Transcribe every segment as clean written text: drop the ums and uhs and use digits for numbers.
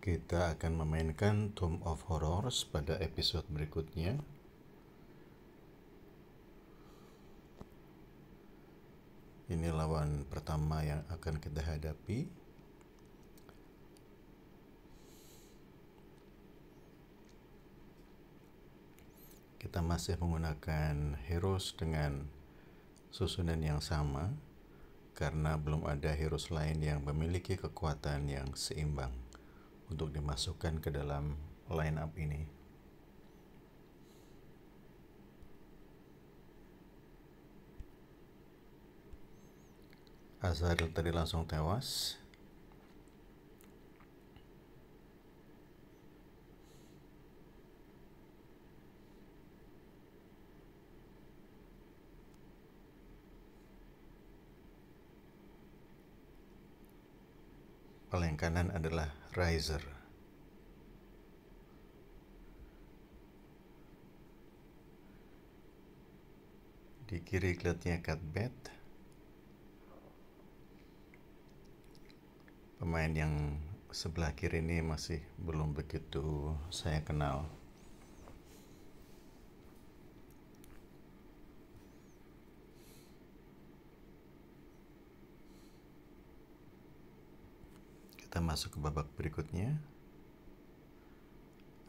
Kita akan memainkan Tomb of Horrors pada episode berikutnya. Ini lawan pertama yang akan kita hadapi. Kita masih menggunakan heroes dengan susunan yang sama, karena belum ada heroes lain yang memiliki kekuatan yang seimbang untuk dimasukkan ke dalam line up ini. Azrael tadi langsung tewas. Paling kanan adalah Riser. Di kiri kelihatannya Cuthbert. Pemain yang sebelah kiri ini masih belum begitu saya kenal. Kita masuk ke babak berikutnya.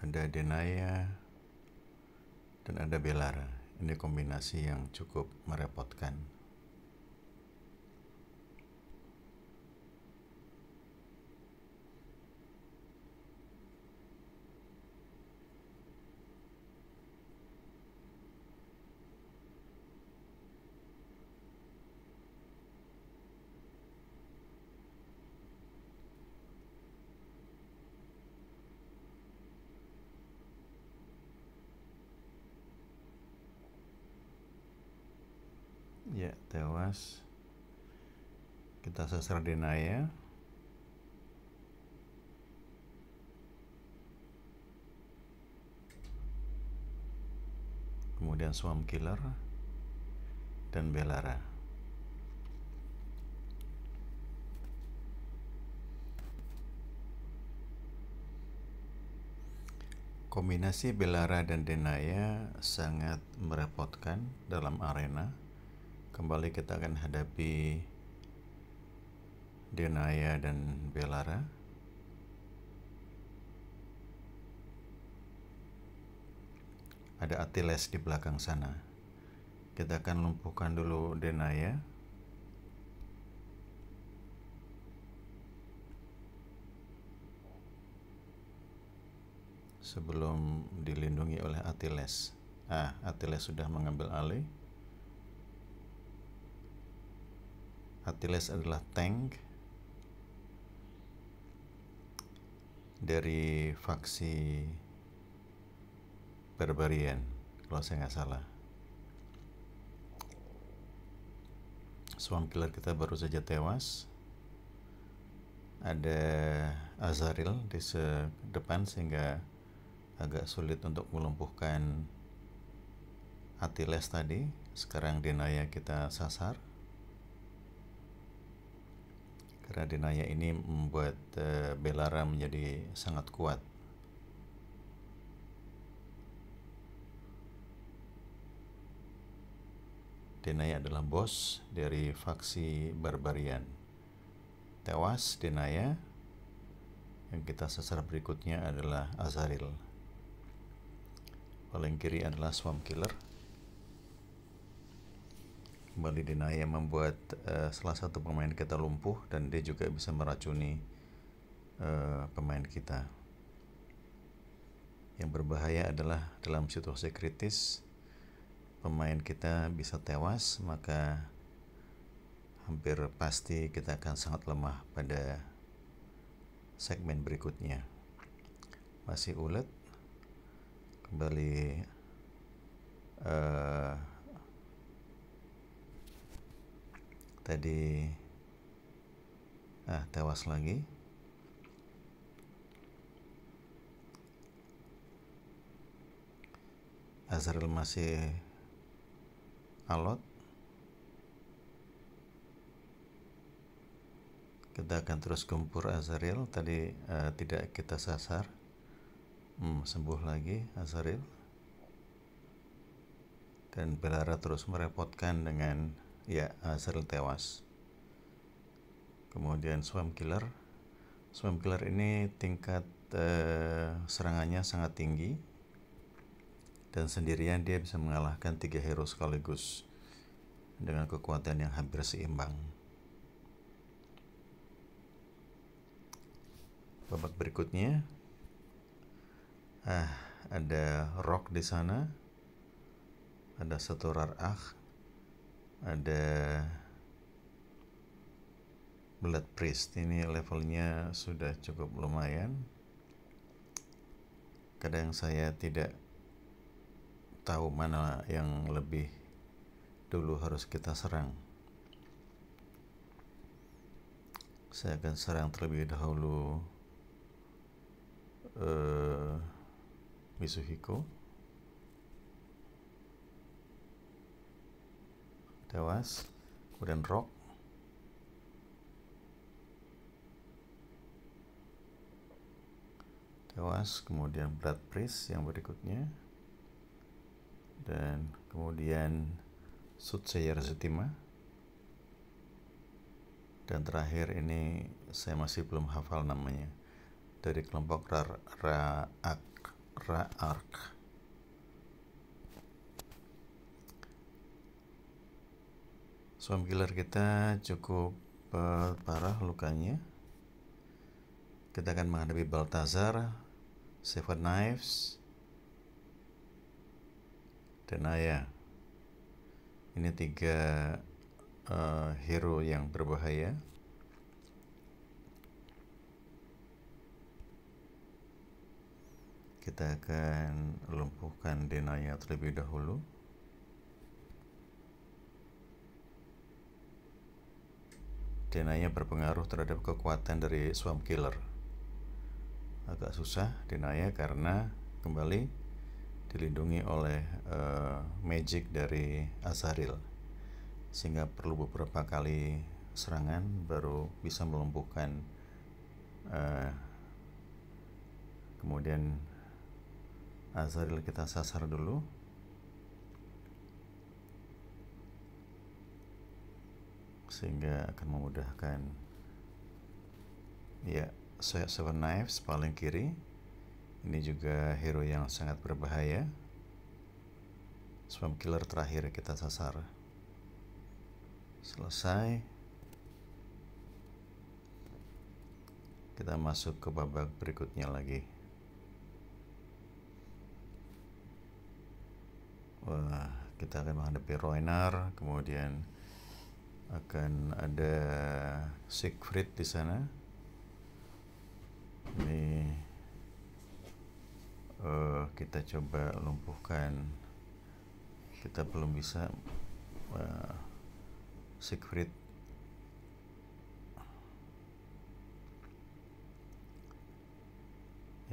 Ada Denaya dan ada Belara. Ini kombinasi yang cukup merepotkan. Ya, tewas. Kita sasar Denaya. Kemudian Swamp Killer dan Belara. Kombinasi Belara dan Denaya sangat merepotkan dalam arena. Kembali kita akan hadapi Denaya dan Belara. Ada Atiles di belakang sana. Kita akan lumpuhkan dulu Denaya. Sebelum dilindungi oleh Atiles. Atiles sudah mengambil alih. Atiles adalah tank dari faksi Barbarian, kalau saya nggak salah. Swamp Killer kita baru saja tewas. Ada Azrael di depan sehingga agak sulit untuk melumpuhkan Atiles tadi. Sekarang Denaya kita sasar, karena Denaya ini membuat Belara menjadi sangat kuat. Denaya adalah bos dari faksi Barbarian. Tewas Denaya. Yang kita sasar berikutnya adalah Azrael. Paling kiri adalah Swamp Killer. Kembali Denaya membuat salah satu pemain kita lumpuh, dan dia juga bisa meracuni pemain kita. Yang berbahaya adalah dalam situasi kritis pemain kita bisa tewas, maka hampir pasti kita akan sangat lemah pada segmen berikutnya. Masih ulet. Kembali tadi tewas lagi. Azrael masih alot. Kita akan terus gempur Azaril. Tadi tidak kita sasar. Sembuh lagi Azaril. Dan Belara terus merepotkan dengan Azaril tewas. Kemudian Swarm Killer ini tingkat serangannya sangat tinggi, dan sendirian dia bisa mengalahkan 3 hero sekaligus dengan kekuatan yang hampir seimbang. Babak berikutnya ada Rock di sana, ada satu Rar'ach, ada Blood Priest. Ini levelnya sudah cukup lumayan. Kadang saya tidak tahu mana yang lebih dulu harus kita serang. Saya akan serang terlebih dahulu Mitsuhiko. Tewas. Kemudian Rock. Tewas. Kemudian Blood Priest yang berikutnya. Dan kemudian Soothsayer Zetima. Dan terakhir ini saya masih belum hafal namanya, dari kelompok Ra'arch. Swarm Killer kita cukup parah lukanya. Kita akan menghadapi Balthazar, Seven Knives, dan Aya. Ini 3 hero yang berbahaya. Kita akan lumpuhkan Denaya terlebih dahulu. Denaya berpengaruh terhadap kekuatan dari Swarm Killer. Agak susah Denaya karena kembali dilindungi oleh magic dari Azaril, sehingga perlu beberapa kali serangan baru bisa melumpuhkan. Kemudian Azaril kita sasar dulu. Sehingga akan memudahkan. Seven Knives paling kiri. Ini juga hero yang sangat berbahaya. Swarm Killer terakhir kita sasar. Selesai. Kita masuk ke babak berikutnya lagi. Kita akan menghadapi Rhoynar, kemudian akan ada Siegfried di sana. Ini kita coba lumpuhkan. Kita belum bisa. Siegfried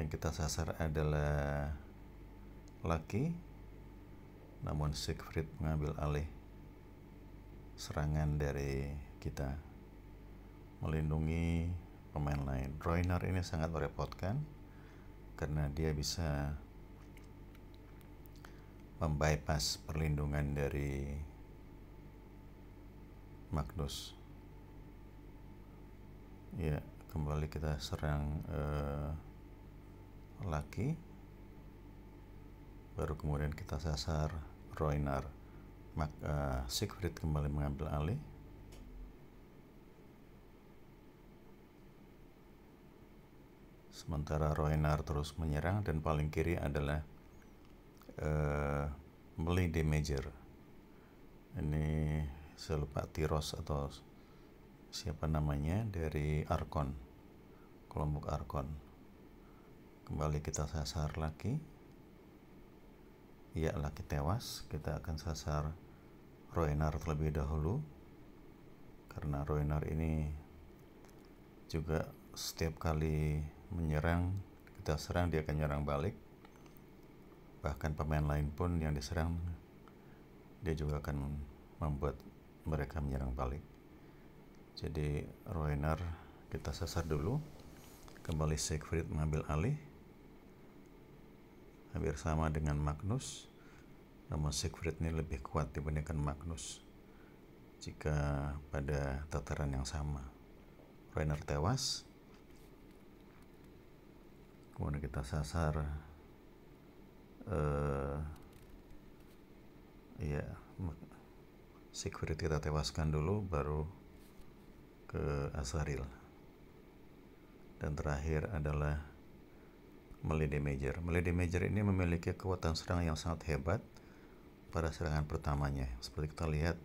yang kita sasar adalah Lucky, namun Siegfried mengambil alih serangan dari kita, melindungi pemain lain. Rhoynar ini sangat merepotkan karena dia bisa membypass perlindungan dari Magnus. Kembali kita serang Lucky, baru kemudian kita sasar Rhoynar. Siegfried kembali mengambil alih. Sementara Rhoynar terus menyerang, dan paling kiri adalah melee damager. Ini saya lupa, Tyros atau siapa namanya, dari Archon, kelompok Archon. Kembali kita sasar lagi. Lucky tewas. Kita akan sasar Rhoynar terlebih dahulu, karena Rhoynar ini juga setiap kali menyerang, kita serang, dia akan nyerang balik. Bahkan pemain lain pun yang diserang, dia juga akan membuat mereka menyerang balik. Jadi Rhoynar kita sasar dulu. Kembali Siegfried mengambil alih, hampir sama dengan Magnus, namun Siegfried ini lebih kuat dibandingkan Magnus jika pada tataran yang sama. Rainer tewas, kemudian kita sasar Siegfried kita tewaskan dulu, baru ke Azaril, dan terakhir adalah Melody Major. Melody Major ini memiliki kekuatan serang yang sangat hebat pada serangan pertamanya. Seperti kita lihat,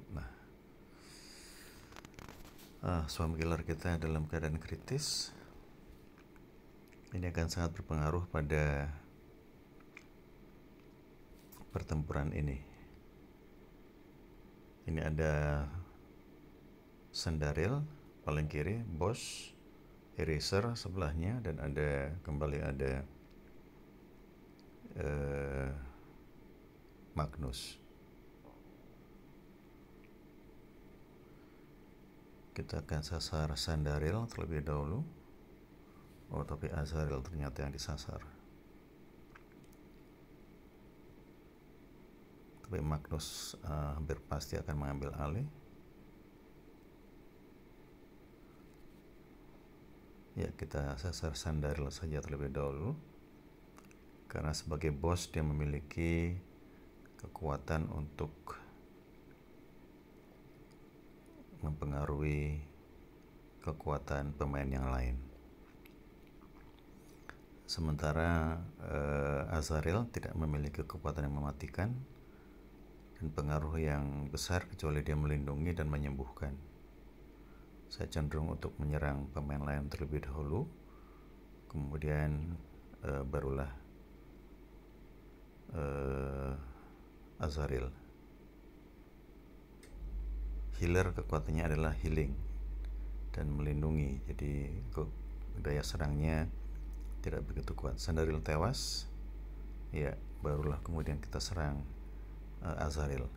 Swarm Killer kita dalam keadaan kritis. Ini akan sangat berpengaruh pada pertempuran ini. Ini ada Sandaril paling kiri, Bosch, Eraser sebelahnya, dan ada Magnus. Kita akan sasar Sandaril terlebih dahulu. Tapi Azaril ternyata yang disasar. Tapi Magnus hampir pasti akan mengambil alih. Ya, kita sasar Sandaril saja terlebih dahulu, karena sebagai bos dia memiliki kekuatan untuk mempengaruhi kekuatan pemain yang lain. Sementara Azaril tidak memiliki kekuatan yang mematikan dan pengaruh yang besar kecuali dia melindungi dan menyembuhkan. Saya cenderung untuk menyerang pemain lain terlebih dahulu, kemudian barulah Azaril. Healer kekuatannya adalah healing dan melindungi, jadi daya serangnya tidak begitu kuat. Sandaril tewas, ya barulah kemudian kita serang Azaril.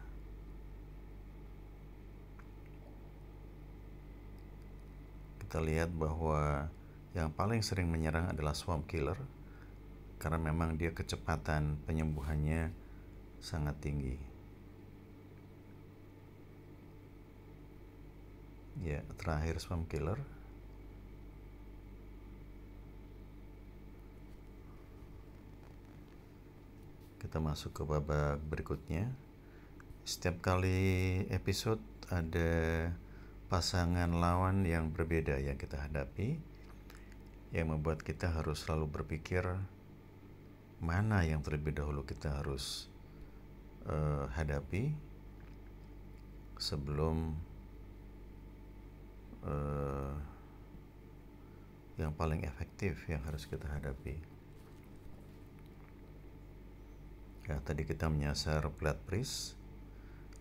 Kita lihat bahwa yang paling sering menyerang adalah Swarm Killer, karena memang dia kecepatan penyembuhannya sangat tinggi. Ya, terakhir Swarm Killer. Kita masuk ke babak berikutnya. Setiap kali episode ada pasangan lawan yang berbeda yang kita hadapi, yang membuat kita harus selalu berpikir mana yang terlebih dahulu kita harus hadapi sebelum yang paling efektif yang harus kita hadapi. Ya, tadi kita menyasar Blood Priest,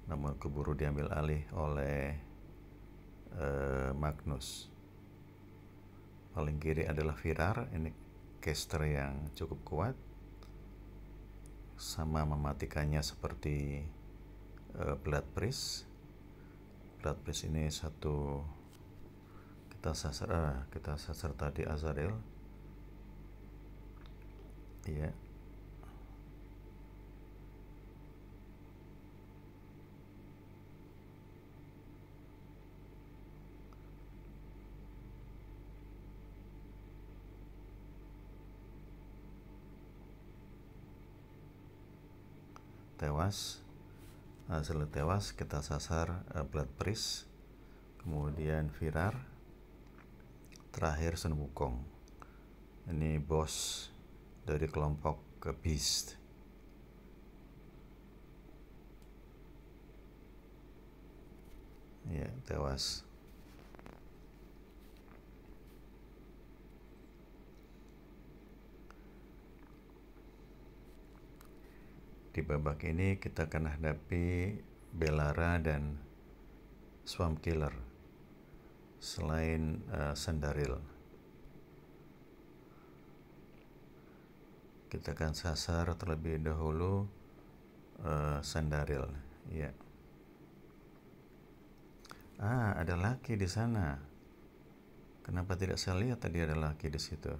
namun keburu diambil alih oleh Magnus. Paling kiri adalah Virar, ini caster yang cukup kuat, sama mematikannya seperti Blood Priest. Blood Priest ini satu kita sasar tadi Azaril. Iya. Tewas, Azaril tewas, kita sasar Blood Priest, kemudian Virar, terakhir Sun Wukong. Ini bos dari kelompok Beast. Ya, tewas. Di babak ini kita akan hadapi Belara dan Swarm Killer selain Sandaril. Kita akan sasar terlebih dahulu Sandaril. Ya. Ada laki di sana. Kenapa tidak saya lihat tadi ada laki di situ?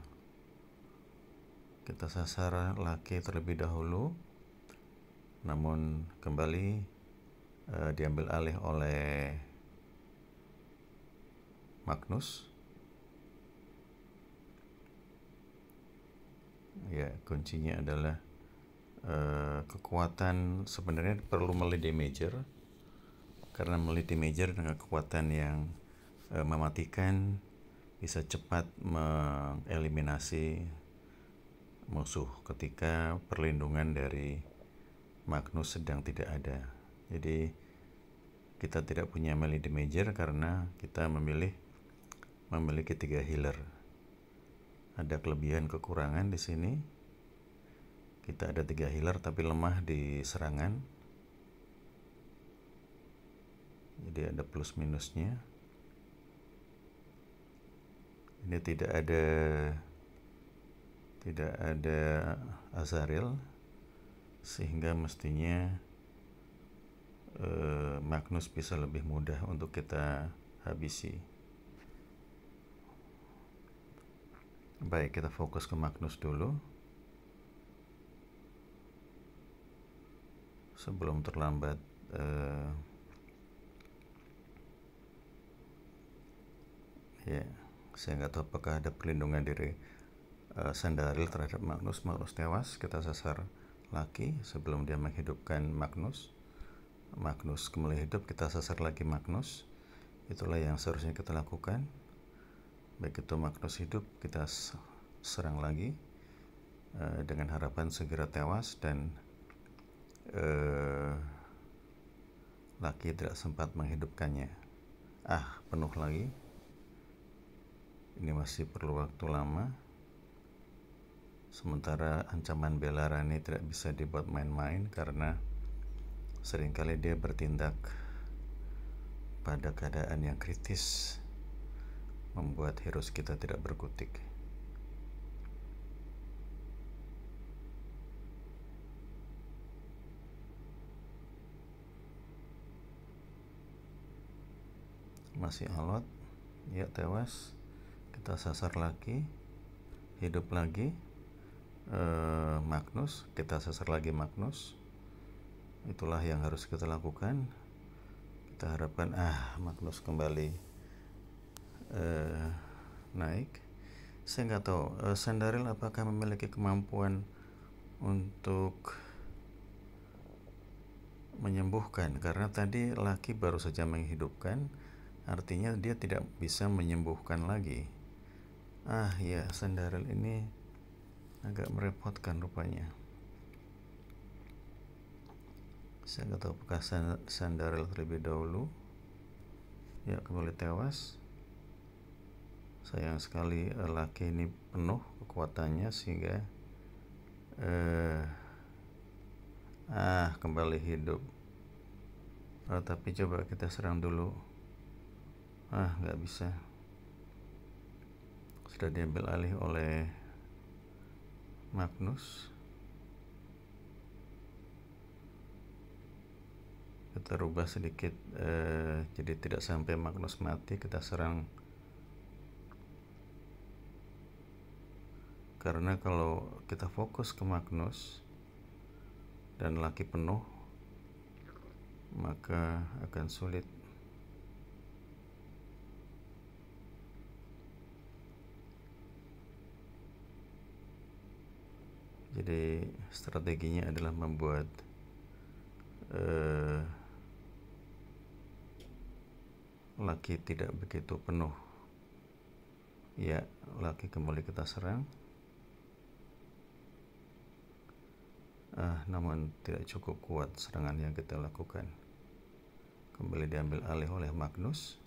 Kita sasar laki terlebih dahulu, namun kembali diambil alih oleh Magnus. Ya, kuncinya adalah kekuatan. Sebenarnya perlu melee major, karena melee major dengan kekuatan yang mematikan bisa cepat mengeliminasi musuh ketika perlindungan dari Magnus sedang tidak ada. Jadi kita tidak punya melee major karena kita memiliki 3 healer. Ada kelebihan kekurangan di sini. Kita ada 3 healer tapi lemah di serangan. Jadi ada plus minusnya. Ini tidak ada Azrael, sehingga mestinya Magnus bisa lebih mudah untuk kita habisi. Baik, kita fokus ke Magnus dulu sebelum terlambat. Ya, saya nggak tahu apakah ada perlindungan dari Sandaril terhadap Magnus. Magnus tewas, kita sasar laki sebelum dia menghidupkan Magnus. Magnus kembali hidup, kita sasar lagi Magnus. Itulah yang seharusnya kita lakukan. Begitu Magnus hidup, kita serang lagi dengan harapan segera tewas dan laki tidak sempat menghidupkannya. Penuh lagi. Ini masih perlu waktu lama. Sementara ancaman Belarani tidak bisa dibuat main-main karena seringkali dia bertindak pada keadaan yang kritis, membuat heroes kita tidak berkutik. Masih alot, ya tewas. Kita sasar lagi, hidup lagi. Magnus, kita sasar lagi Magnus. Itulah yang harus kita lakukan. Kita harapkan Magnus kembali naik. Saya nggak tahu Sandaril apakah memiliki kemampuan untuk menyembuhkan, karena tadi laki baru saja menghidupkan, artinya dia tidak bisa menyembuhkan lagi. Ya, Sandaril ini agak merepotkan rupanya. Saya nggak tahu apakah Sandaril terlebih dahulu. Ya, kembali tewas. Sayang sekali laki ini penuh kekuatannya sehingga kembali hidup. Tapi coba kita serang dulu. Nggak bisa. Sudah diambil alih oleh Magnus. Kita rubah sedikit, jadi tidak sampai Magnus mati. Kita serang, karena kalau kita fokus ke Magnus dan laki penuh, maka akan sulit. Jadi strateginya adalah membuat laki tidak begitu penuh. Ya, laki kembali kita serang. Namun tidak cukup kuat serangan yang kita lakukan. Kembali diambil alih oleh Magnus.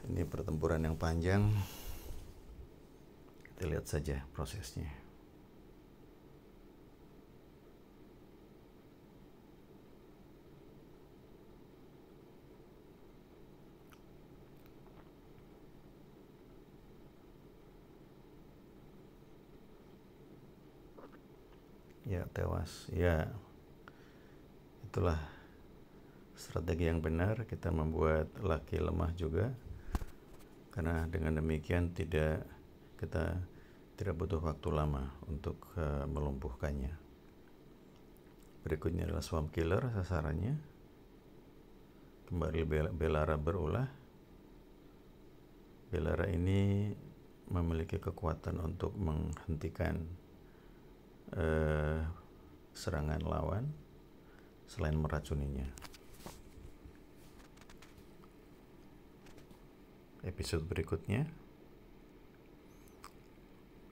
Ini pertempuran yang panjang. Kita lihat saja prosesnya. Ya, tewas. Ya, itulah strategi yang benar. Kita membuat laki lemah juga karena dengan demikian kita tidak butuh waktu lama untuk melumpuhkannya. Berikutnya adalah swamp killer sasarannya. Kembali Belara berulah. Belara ini memiliki kekuatan untuk menghentikan serangan lawan selain meracuninya. Episode berikutnya,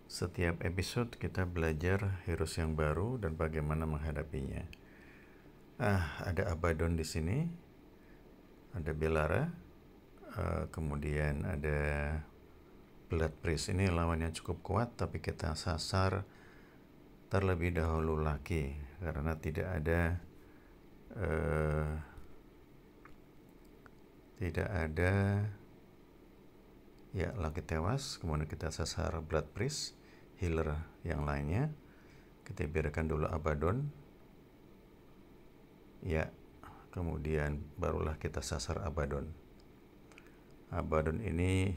setiap episode kita belajar heroes yang baru dan bagaimana menghadapinya. Ada Abaddon di sini, ada Belara, kemudian ada Blood Priest. Ini lawan yang cukup kuat, tapi kita sasar terlebih dahulu lagi karena tidak ada ya, laki tewas. Kemudian kita sasar Blood Priest, healer yang lainnya. Kita biarkan dulu Abaddon, ya, kemudian barulah kita sasar Abaddon. Abaddon ini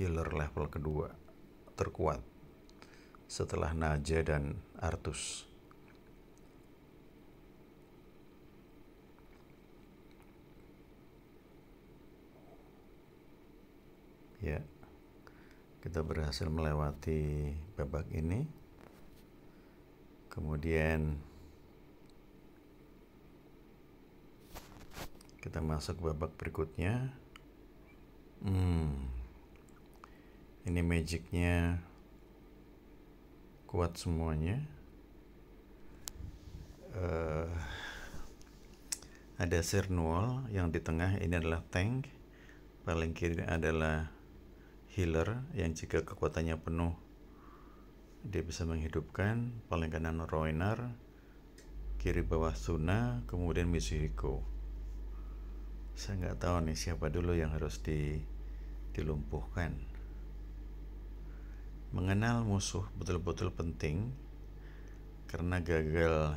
healer level kedua terkuat setelah Naja dan Artus. Ya, kita berhasil melewati babak ini. Kemudian kita masuk babak berikutnya. Ini magicnya kuat semuanya. Ada Cernwall yang di tengah, ini adalah tank. Paling kiri adalah healer yang jika kekuatannya penuh dia bisa menghidupkan. Paling kanan Roinar, kiri bawah Suna, kemudian Mitsuhiko. Saya nggak tahu nih siapa dulu yang harus dilumpuhkan. Mengenal musuh betul-betul penting, karena gagal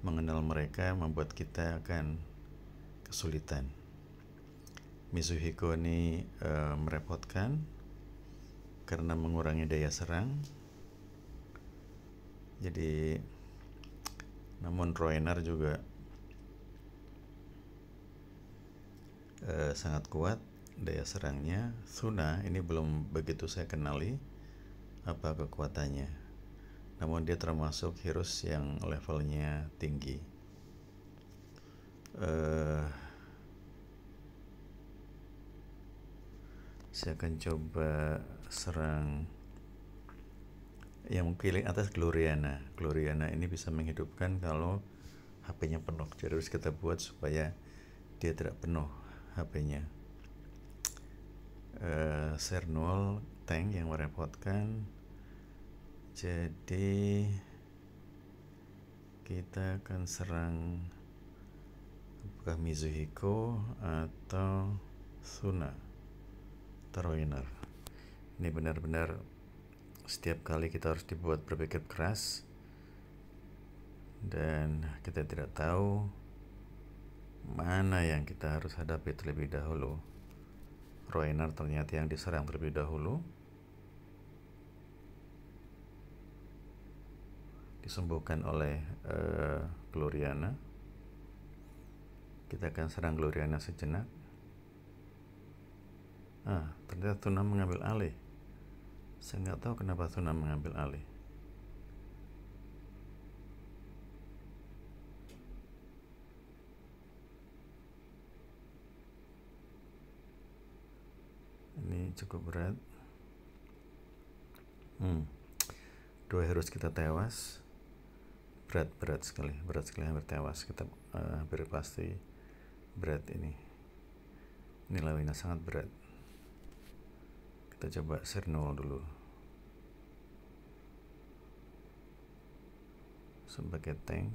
mengenal mereka membuat kita akan kesulitan. Mitsuhiko ini merepotkan karena mengurangi daya serang. Jadi, namun Roinar juga sangat kuat daya serangnya. Suna ini belum begitu saya kenali apa kekuatannya, namun dia termasuk heroes yang levelnya tinggi. Saya akan coba serang yang pilih atas Gloriana. Gloriana ini bisa menghidupkan kalau HP-nya penuh, jadi harus kita buat supaya dia tidak penuh HP-nya. Cernwall tank yang merepotkan, jadi kita akan serang apakah Mitsuhiko atau Suna atau Roinar. Ini benar-benar setiap kali kita harus dibuat berpikir keras, dan kita tidak tahu mana yang kita harus hadapi terlebih dahulu. Roinar ternyata yang diserang terlebih dahulu, disembuhkan oleh Gloriana. Kita akan serang Gloriana sejenak. Ternyata Suna mengambil alih. Saya nggak tahu kenapa Suna mengambil alih. Ini cukup berat. Dua heroes kita tewas. Berat sekali hampir tewas. Kita hampir pasti berat ini. Ini lawannya sangat berat. Kita coba Cernwall dulu sebagai tank.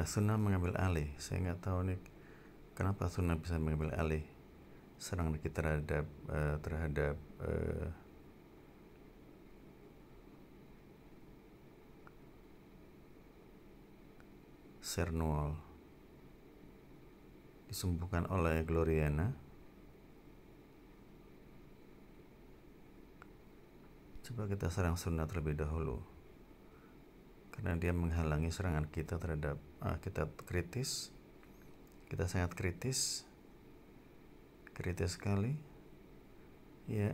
Suna mengambil alih. Saya nggak tahu nih kenapa Suna bisa mengambil alih serang kita terhadap Sernuol disembuhkan oleh Gloriana. Coba kita serang Suna terlebih dahulu, karena dia menghalangi serangan kita terhadap kita kritis. Kita sangat kritis sekali. Ya,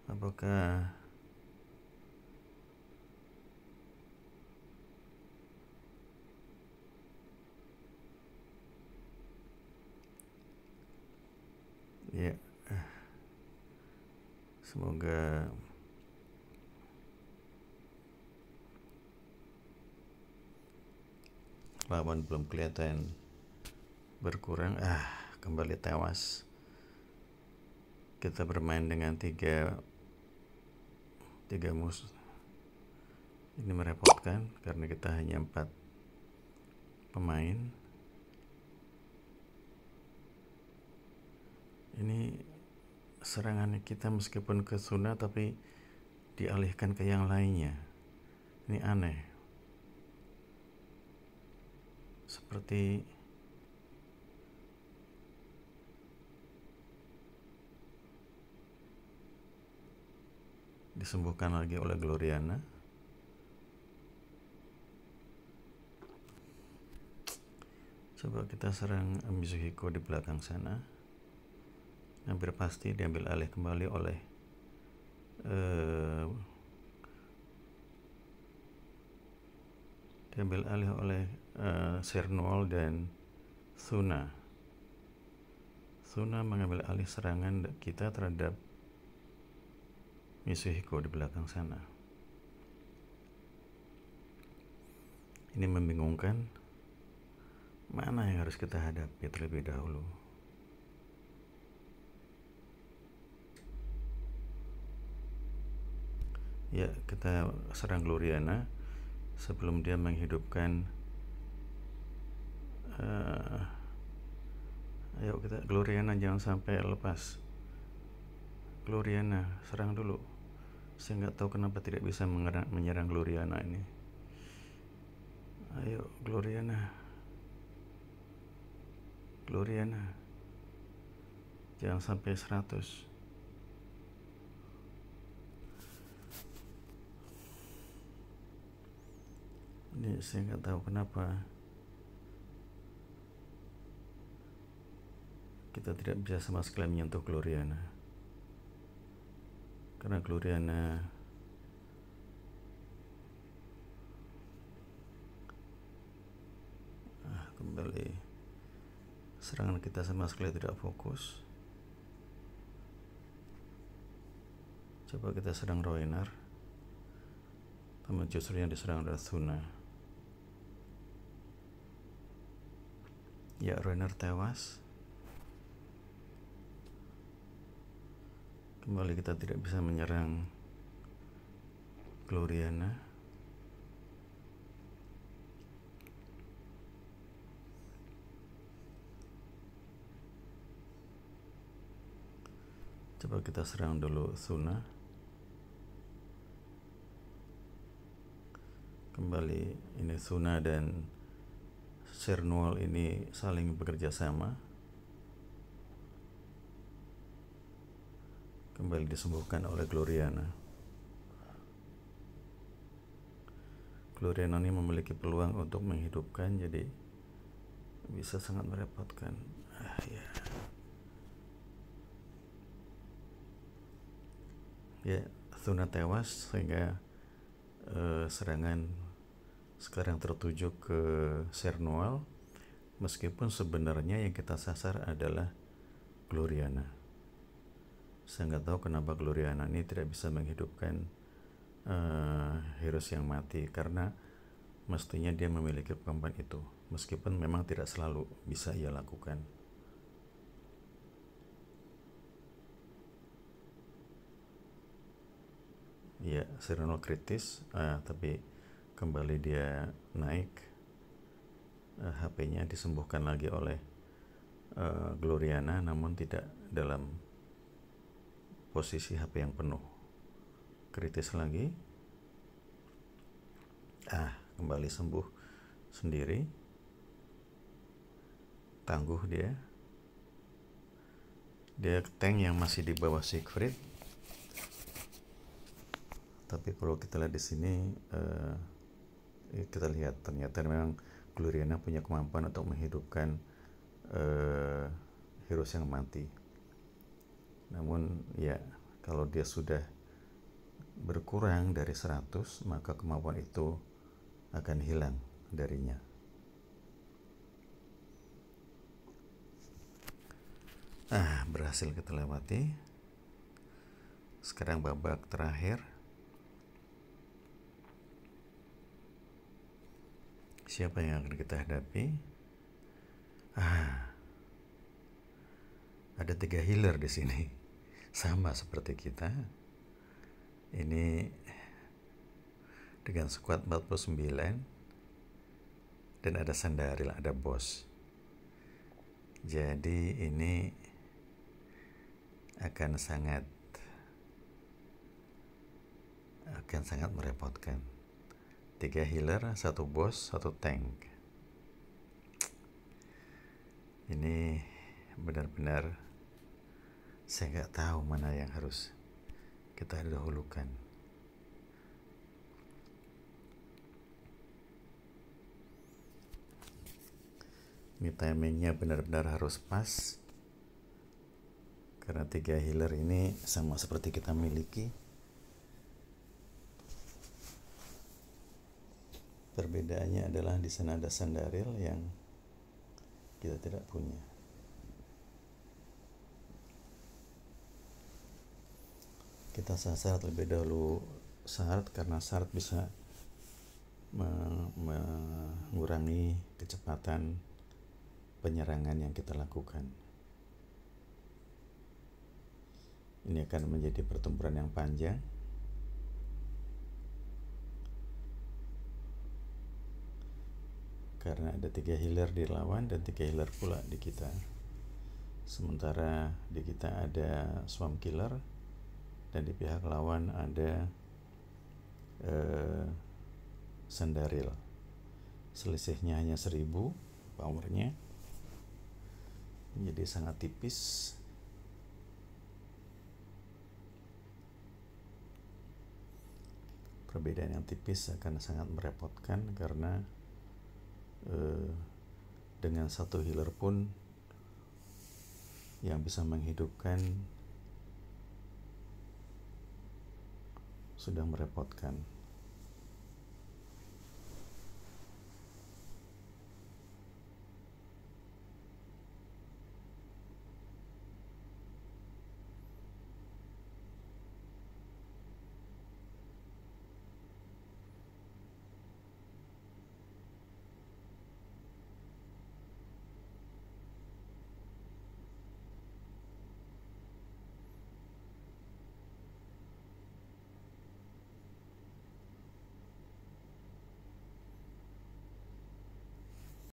apakah ya, semoga lawan belum kelihatan berkurang. Kembali tewas. Kita bermain dengan tiga musuh. Ini merepotkan karena kita hanya 4 pemain. Ini serangan kita meskipun ke Suna tapi dialihkan ke yang lainnya. Ini aneh. Seperti disembuhkan lagi oleh Gloriana. Coba kita serang Mizuhiko di belakang sana. Hampir pasti diambil alih kembali oleh Sernuol dan Suna. Suna mengambil alih serangan kita terhadap Mizuhiko di belakang sana. Ini membingungkan. Mana yang harus kita hadapi terlebih dahulu? Ya, kita serang Gloriana sebelum dia menghidupkan. Ayo kita Gloriana, jangan sampai lepas. Gloriana, serang dulu. Saya nggak tahu kenapa tidak bisa menyerang Gloriana ini. Ayo Gloriana, jangan sampai 100. Ini saya nggak tahu kenapa kita tidak bisa sama sekali menyentuh Gloriana. Karena Gloriana kembali serangan kita sama sekali tidak fokus. Coba kita serang Roinar, teman justru yang diserang adalah Suna. Ya, Roinar tewas. Kembali kita tidak bisa menyerang Gloriana. Coba kita serang dulu Suna. Kembali ini Suna dan Sernuol ini saling bekerja sama. Kembali disembuhkan oleh Gloriana. Gloriana ini memiliki peluang untuk menghidupkan, jadi bisa sangat merepotkan. Ya, Suna tewas sehingga serangan sekarang tertuju ke Sernuol, meskipun sebenarnya yang kita sasar adalah Gloriana. Saya nggak tahu kenapa Gloriana ini tidak bisa menghidupkan Heroes yang mati, karena mestinya dia memiliki kemampuan itu, meskipun memang tidak selalu bisa ia lakukan. Ya, Sernuol kritis, tapi kembali dia naik. HP-nya disembuhkan lagi oleh Gloriana, namun tidak dalam posisi HP yang penuh. Kritis lagi. Kembali sembuh. sendiri, tangguh dia tank yang masih di bawah Siegfried. Tapi kalau kita lihat di sini, kita lihat ternyata memang Gloriana punya kemampuan untuk menghidupkan heroes yang mati. Namun ya, kalau dia sudah berkurang dari 100, maka kemampuan itu akan hilang darinya. Berhasil kita lewati. Sekarang babak terakhir. Siapa yang akan kita hadapi? Ada 3 healer di sini. Sama seperti kita. Ini dengan squad 49 dan ada Sandaril, ada bos. Jadi ini akan sangat merepotkan. 3 healer, 1 bos, 1 tank. Ini benar-benar saya nggak tahu mana yang harus kita dahulukan. Ini timingnya benar-benar harus pas, karena 3 healer ini sama seperti kita miliki. Perbedaannya adalah di sana ada Sandaril yang kita tidak punya. Kita syarat lebih dahulu syarat, karena syarat bisa mengurangi kecepatan penyerangan yang kita lakukan. Ini akan menjadi pertempuran yang panjang. Karena ada 3 healer di lawan dan 3 healer pula di kita. Sementara di kita ada Swamp Killer dan di pihak lawan ada Sandaril. Selisihnya hanya 1000 powernya, jadi sangat tipis. Perbedaan yang tipis akan sangat merepotkan, karena dengan 1 healer pun yang bisa menghidupkan sudah merepotkan.